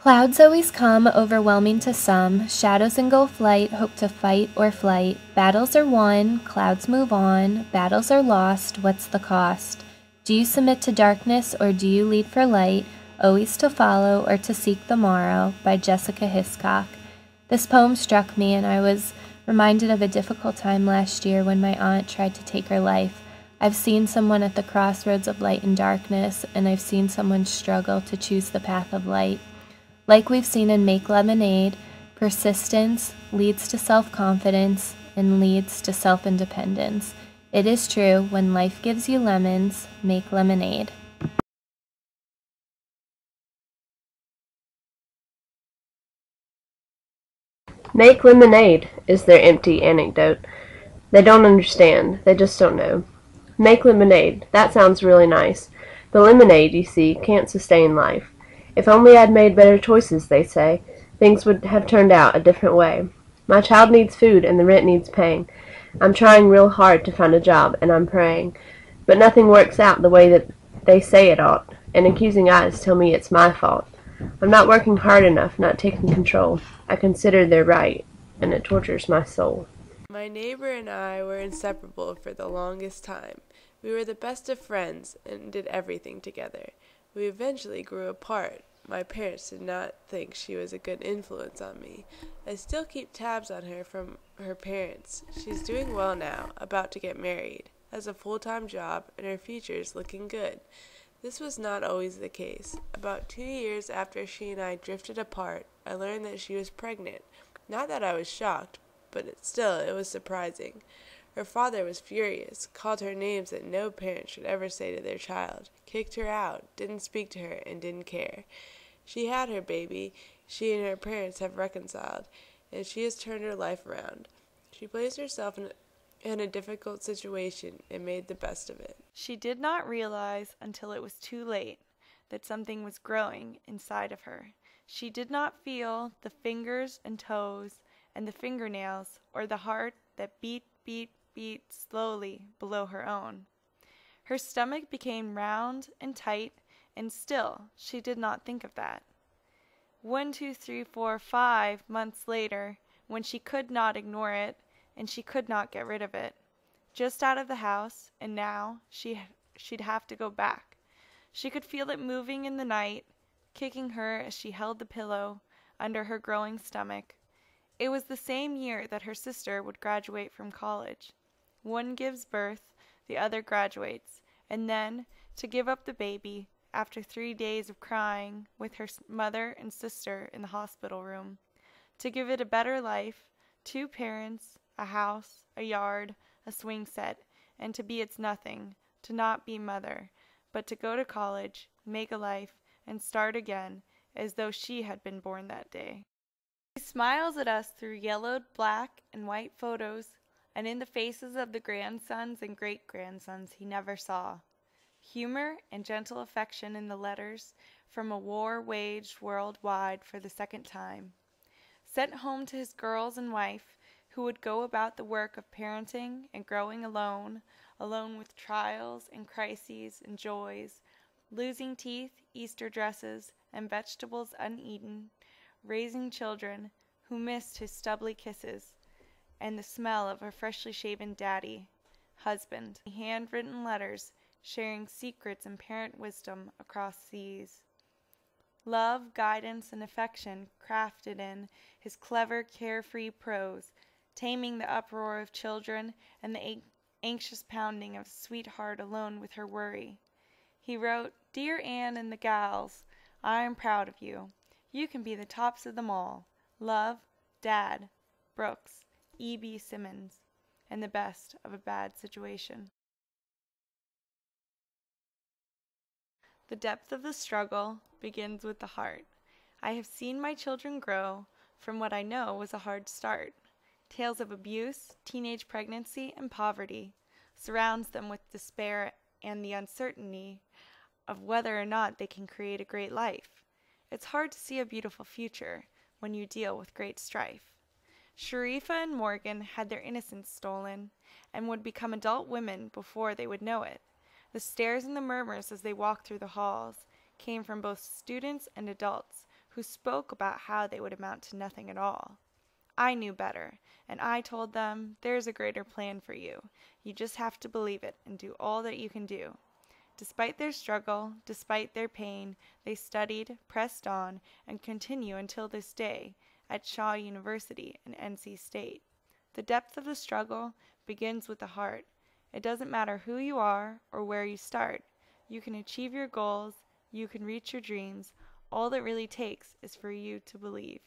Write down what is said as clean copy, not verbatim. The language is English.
Clouds always come, overwhelming to some. Shadows engulf light, hope to fight or flight. Battles are won, clouds move on. Battles are lost, what's the cost? Do you submit to darkness or do you lead for light? Always to follow or to seek the morrow, by Jessica Hiscock. This poem struck me, and I was reminded of a difficult time last year when my aunt tried to take her life. I've seen someone at the crossroads of light and darkness, and I've seen someone struggle to choose the path of light. Like we've seen in Make Lemonade, persistence leads to self-confidence and leads to self-independence. It is true, when life gives you lemons, make lemonade. Make lemonade is their empty anecdote. They don't understand. They just don't know. Make lemonade. That sounds really nice. But lemonade, you see, can't sustain life. If only I'd made better choices, they say, things would have turned out a different way. My child needs food and the rent needs paying. I'm trying real hard to find a job, and I'm praying. But nothing works out the way that they say it ought, and accusing eyes tell me it's my fault. I'm not working hard enough, not taking control. I consider they're right, and it tortures my soul. My neighbor and I were inseparable for the longest time. We were the best of friends and did everything together. We eventually grew apart. My parents did not think she was a good influence on me. I still keep tabs on her from her parents. She's doing well now, about to get married, has a full-time job, and her future is looking good. This was not always the case. About 2 years after she and I drifted apart, I learned that she was pregnant. Not that I was shocked, but it was surprising. Her father was furious, called her names that no parent should ever say to their child, kicked her out, didn't speak to her, and didn't care. She had her baby, she and her parents have reconciled, and she has turned her life around. She placed herself in a difficult situation and made the best of it. She did not realize until it was too late that something was growing inside of her. She did not feel the fingers and toes and the fingernails or the heart that beat slowly below her own. Her stomach became round and tight, and still she did not think of that. 1, 2, 3, 4, 5 months later, when she could not ignore it, and she could not get rid of it, just out of the house, and now she'd have to go back. She could feel it moving in the night, kicking her as she held the pillow under her growing stomach. It was the same year that her sister would graduate from college. One gives birth, the other graduates, and then, to give up the baby, after 3 days of crying with her mother and sister in the hospital room, to give it a better life, 2 parents, a house, a yard, a swing set, and to be its nothing, to not be mother, but to go to college, make a life, and start again, as though she had been born that day. He smiles at us through yellowed black and white photos, and in the faces of the grandsons and great-grandsons he never saw. Humor and gentle affection in the letters from a war waged worldwide for the second time. Sent home to his girls and wife, who would go about the work of parenting and growing alone with trials and crises and joys, losing teeth, Easter dresses, and vegetables uneaten, raising children who missed his stubbly kisses and the smell of a freshly shaven daddy, husband, handwritten letters sharing secrets and parent wisdom across seas. Love, guidance, and affection crafted in his clever, carefree prose, taming the uproar of children and the anxious pounding of a sweetheart alone with her worry. He wrote, "Dear Anne and the gals, I am proud of you. You can be the tops of them all. Love, Dad, Brooks, E.B. Simmons," and the best of a bad situation. The depth of the struggle begins with the heart. I have seen my children grow from what I know was a hard start. Tales of abuse, teenage pregnancy, and poverty surrounds them with despair and the uncertainty of whether or not they can create a great life. It's hard to see a beautiful future when you deal with great strife. Sharifa and Morgan had their innocence stolen and would become adult women before they would know it. The stares and the murmurs as they walked through the halls came from both students and adults who spoke about how they would amount to nothing at all. I knew better, and I told them, there's a greater plan for you. You just have to believe it and do all that you can do. Despite their struggle, despite their pain, they studied, pressed on, and continue until this day at Shaw University and NC State. The depth of the struggle begins with the heart. It doesn't matter who you are or where you start. You can achieve your goals, you can reach your dreams. All that really takes is for you to believe.